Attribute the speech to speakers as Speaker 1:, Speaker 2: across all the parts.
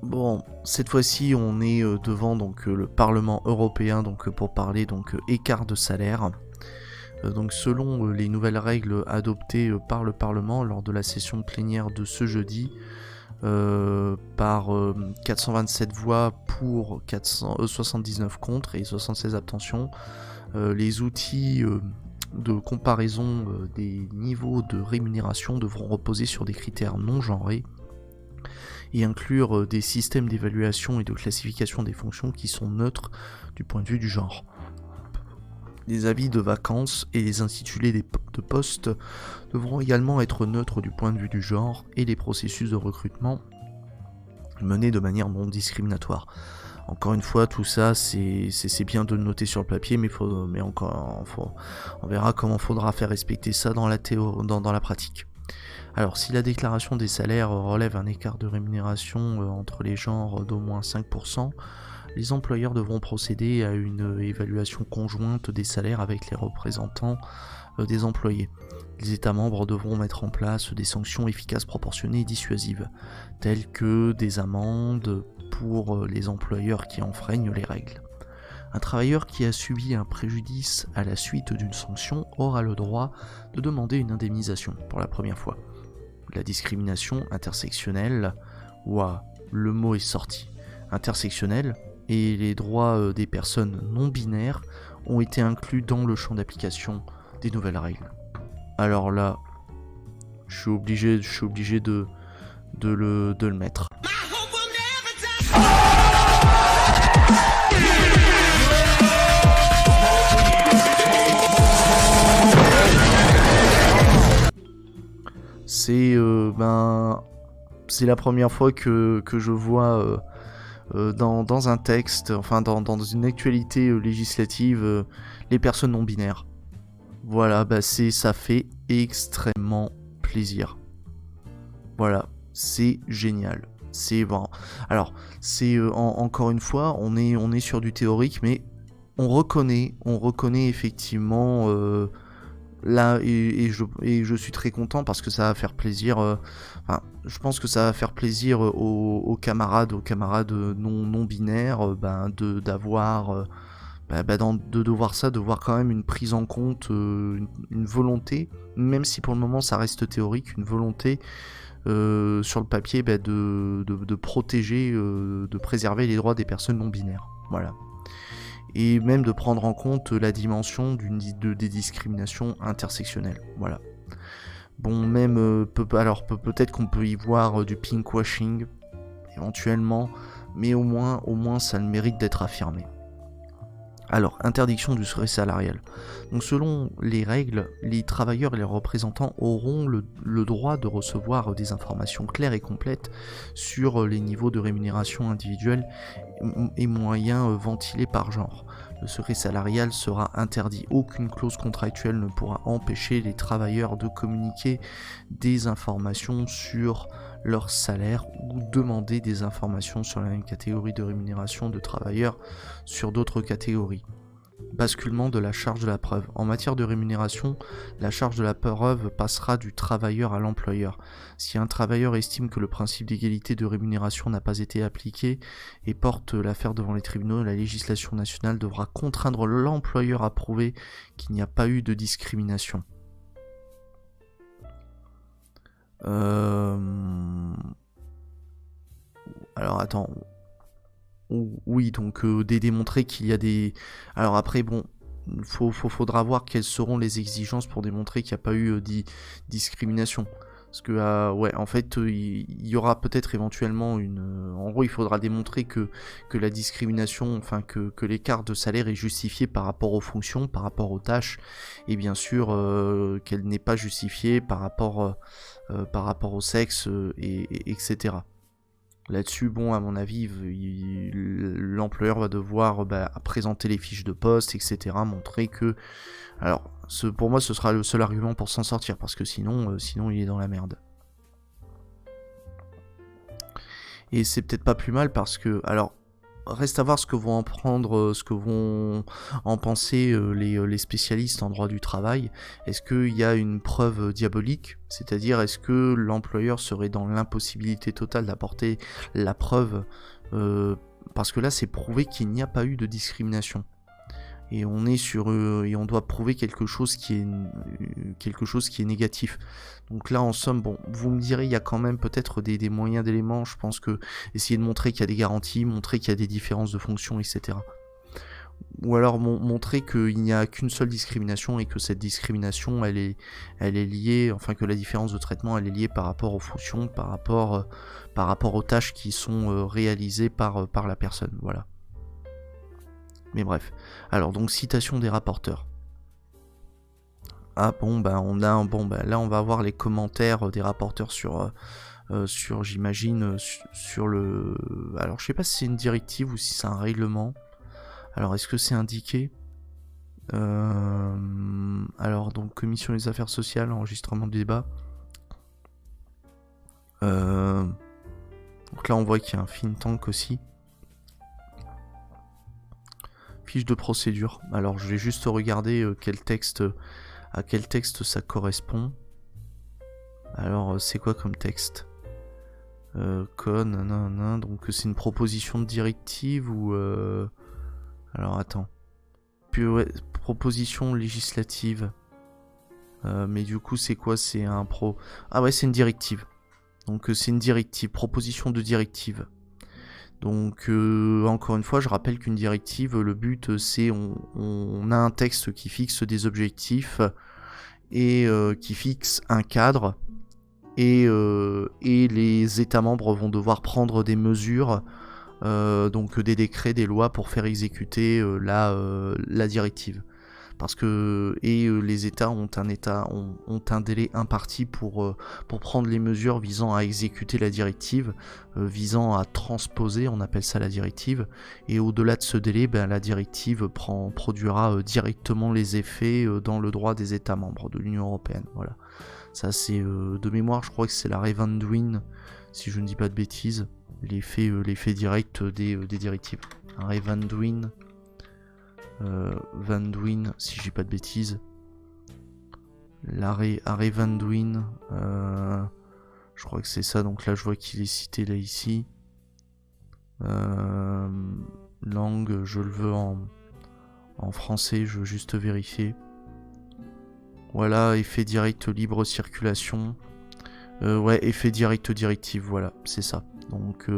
Speaker 1: Bon, cette fois-ci, on est devant le Parlement européen pour parler écart de salaire. Donc selon les nouvelles règles adoptées par le Parlement lors de la session plénière de ce jeudi, par 427 voix pour 79 contre et 76 abstentions, les outils de comparaison des niveaux de rémunération devront reposer sur des critères non genrés et inclure des systèmes d'évaluation et de classification des fonctions qui sont neutres du point de vue du genre. Les avis de vacances et les intitulés de postes devront également être neutres du point de vue du genre et les processus de recrutement menés de manière non discriminatoire. Encore une fois, tout ça, c'est bien de le noter sur le papier, mais on verra comment faudra faire respecter ça dans la pratique. Alors, si la déclaration des salaires relève un écart de rémunération entre les genres d'au moins 5%, les employeurs devront procéder à une évaluation conjointe des salaires avec les représentants des employés. Les États membres devront mettre en place des sanctions efficaces, proportionnées et dissuasives, telles que des amendes pour les employeurs qui enfreignent les règles. Un travailleur qui a subi un préjudice à la suite d'une sanction aura le droit de demander une indemnisation pour la première fois. La discrimination intersectionnelle, le mot est sorti, intersectionnelle, et les droits des personnes non binaires ont été inclus dans le champ d'application des nouvelles règles. Alors là, je suis obligé de le mettre. C'est la première fois que je vois dans un texte, enfin dans une actualité législative, les personnes non binaires. Voilà, ça fait extrêmement plaisir. Voilà, c'est génial. C'est bon. Alors, encore une fois, on est sur du théorique, mais on reconnaît effectivement là, et je suis très content parce que ça va faire plaisir. Je pense que ça va faire plaisir aux camarades non binaires, d'avoir de voir quand même une prise en compte, une volonté, même si pour le moment ça reste théorique, une volonté sur le papier de protéger, de préserver les droits des personnes non binaires. Voilà. Et même de prendre en compte la dimension des discriminations intersectionnelles. Voilà. Bon, même peut-être qu'on peut y voir du pinkwashing éventuellement, mais au moins ça a le mérite d'être affirmé. Alors, interdiction du seuil salarial. Donc selon les règles, les travailleurs et les représentants auront le droit de recevoir des informations claires et complètes sur les niveaux de rémunération individuelle et moyens ventilés par genre. Le secret salarial sera interdit. Aucune clause contractuelle ne pourra empêcher les travailleurs de communiquer des informations sur leur salaire ou demander des informations sur la même catégorie de rémunération de travailleurs sur d'autres catégories. Basculement de la charge de la preuve. En matière de rémunération, la charge de la preuve passera du travailleur à l'employeur. Si un travailleur estime que le principe d'égalité de rémunération n'a pas été appliqué et porte l'affaire devant les tribunaux, la législation nationale devra contraindre l'employeur à prouver qu'il n'y a pas eu de discrimination. Alors attends. Oui, donc démontrer qu'il y a des... Alors après, bon, faudra voir quelles seront les exigences pour démontrer qu'il n'y a pas eu discrimination. Parce que, en fait, il y aura peut-être éventuellement en gros, il faudra démontrer que la discrimination, enfin, que l'écart de salaire est justifié par rapport aux fonctions, par rapport aux tâches, et bien sûr, qu'elle n'est pas justifiée par rapport au sexe, etc. Là-dessus, bon, à mon avis, l'employeur va devoir présenter les fiches de poste, etc., montrer que... Alors, pour moi, ce sera le seul argument pour s'en sortir, parce que sinon, il est dans la merde. Et c'est peut-être pas plus mal, parce que... Alors, reste à voir ce que vont en prendre, ce que vont en penser les spécialistes en droit du travail. Est-ce qu'il y a une preuve diabolique? C'est-à-dire, est-ce que l'employeur serait dans l'impossibilité totale d'apporter la preuve parce que là, c'est prouvé qu'il n'y a pas eu de discrimination. Et on est sur et on doit prouver quelque chose qui est négatif. Donc là, en somme, bon, vous me direz, il y a quand même peut-être des moyens d'éléments. Je pense que essayer de montrer qu'il y a des garanties, montrer qu'il y a des différences de fonction, etc. Ou alors montrer qu'il n'y a qu'une seule discrimination et que cette discrimination, elle est liée, enfin que la différence de traitement, elle est liée par rapport aux fonctions, par rapport aux tâches qui sont réalisées par la personne. Voilà. Mais bref. Alors donc citation des rapporteurs. Ah bon bah là on va voir les commentaires des rapporteurs sur j'imagine sur le. Alors je sais pas si c'est une directive ou si c'est un règlement. Alors est-ce que c'est indiqué? Alors donc commission des affaires sociales, enregistrement du débat. Donc là on voit qu'il y a un think tank aussi. Fiche de procédure. Alors je vais juste regarder à quel texte ça correspond. Alors c'est quoi comme texte? Code, nanana, donc c'est une proposition de directive ou alors attends. Puis ouais, proposition législative. Mais du coup c'est quoi? C'est un pro. Ah ouais, c'est une directive. Donc c'est une directive, proposition de directive. Donc encore une fois, je rappelle qu'une directive, le but c'est on a un texte qui fixe des objectifs et qui fixe un cadre et les États membres vont devoir prendre des mesures, donc des décrets, des lois pour faire exécuter la directive. Parce que les États ont un délai imparti pour prendre les mesures visant à exécuter la directive, visant à transposer, on appelle ça la directive, et au-delà de ce délai, la directive produira directement les effets dans le droit des États membres de l'Union Européenne. Voilà. Ça c'est de mémoire, je crois que c'est l'arrêt Van Duyn, si je ne dis pas de bêtises, l'effet direct des directives. Arrêt Van Duyn. Van Duyn, si je dis pas de bêtises. Arrêt Van Duyn, je crois que c'est ça. Donc là, je vois qu'il est cité là ici. Langue, je le veux en français. Je veux juste vérifier. Voilà, effet direct libre circulation. Ouais, effet direct directive. Voilà, c'est ça. Donc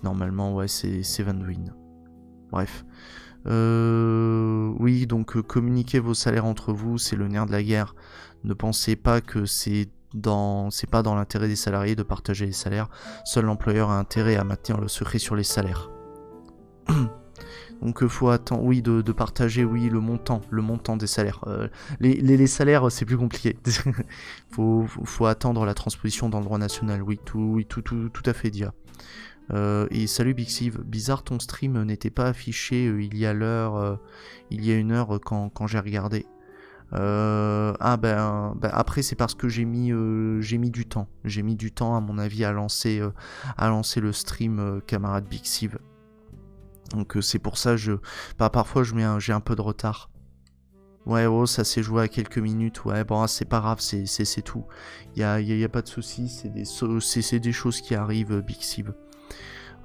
Speaker 1: normalement, ouais, c'est Van Duyn. Bref. Oui, donc communiquez vos salaires entre vous, c'est le nerf de la guerre. Ne pensez pas que c'est pas dans l'intérêt des salariés de partager les salaires. Seul l'employeur a intérêt à maintenir le secret sur les salaires. Donc faut attendre, oui, de partager, oui, le montant des salaires. Les salaires, c'est plus compliqué. faut attendre la transposition dans le droit national. Oui, tout à fait, Dia. Et salut Bixiv, bizarre, ton stream n'était pas affiché il y a une heure quand j'ai regardé. Après c'est parce que j'ai mis du temps. J'ai mis du temps à mon avis à lancer le stream, camarade Bixiv. Donc c'est pour ça parfois j'ai un peu de retard. Ouais, oh, ça s'est joué à quelques minutes. Ouais, bon, c'est pas grave, c'est tout. Y a pas de souci, c'est des choses qui arrivent, Bixiv.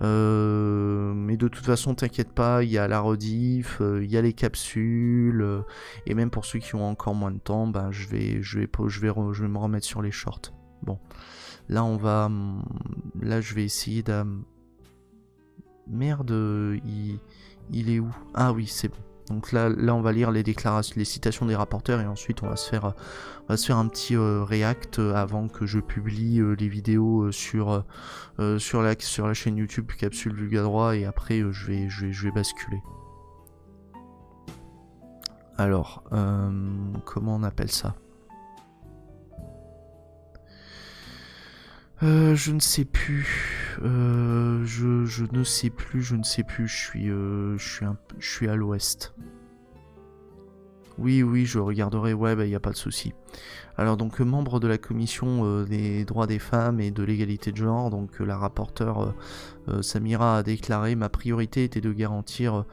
Speaker 1: Mais de toute façon, t'inquiète pas, il y a la rediff, il y a les capsules, et même pour ceux qui ont encore moins de temps, je vais me remettre sur les shorts. Bon, là je vais essayer de. Merde, il est où? Ah oui, c'est bon. Donc là, on va lire les déclarations, les citations des rapporteurs et ensuite on va se faire un petit react avant que je publie les vidéos sur la chaîne YouTube Capsule Vulgadroit et après je vais basculer. Alors, comment on appelle ça? Je ne sais plus. Je ne sais plus. Je suis à l'ouest. Oui, je regarderai. Ouais, y a pas de souci. Alors donc membre de la commission des droits des femmes et de l'égalité de genre, donc la rapporteure Samira a déclaré: ma priorité était de garantir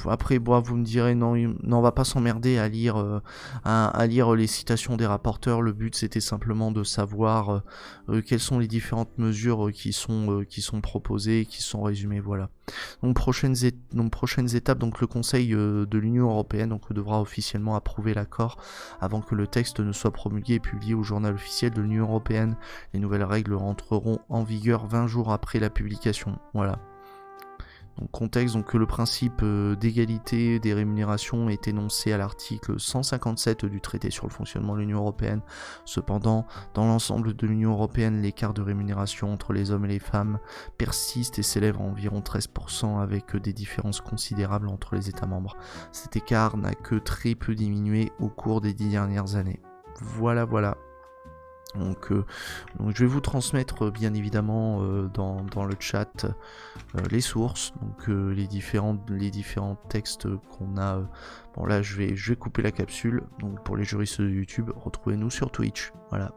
Speaker 1: après vous me direz non, on va pas s'emmerder à lire à lire les citations des rapporteurs. Le but c'était simplement de savoir quelles sont les différentes mesures qui sont proposées et qui sont résumées. Voilà. Donc prochaines étapes, donc le Conseil de l'Union Européenne donc devra officiellement approuver l'accord avant que le texte ne soit promulgué et publié au journal officiel de l'Union Européenne. Les nouvelles règles entreront en vigueur 20 jours après la publication. Voilà. Donc contexte, donc que le principe d'égalité des rémunérations est énoncé à l'article 157 du traité sur le fonctionnement de l'Union Européenne. Cependant, dans l'ensemble de l'Union Européenne, l'écart de rémunération entre les hommes et les femmes persiste et s'élève à environ 13% avec des différences considérables entre les États membres. Cet écart n'a que très peu diminué au cours des 10 dernières années. Voilà. Donc je vais vous transmettre bien évidemment dans le chat les sources, donc les différents textes qu'on a. Bon là je vais couper la capsule, donc pour les juristes de YouTube, retrouvez-nous sur Twitch. Voilà.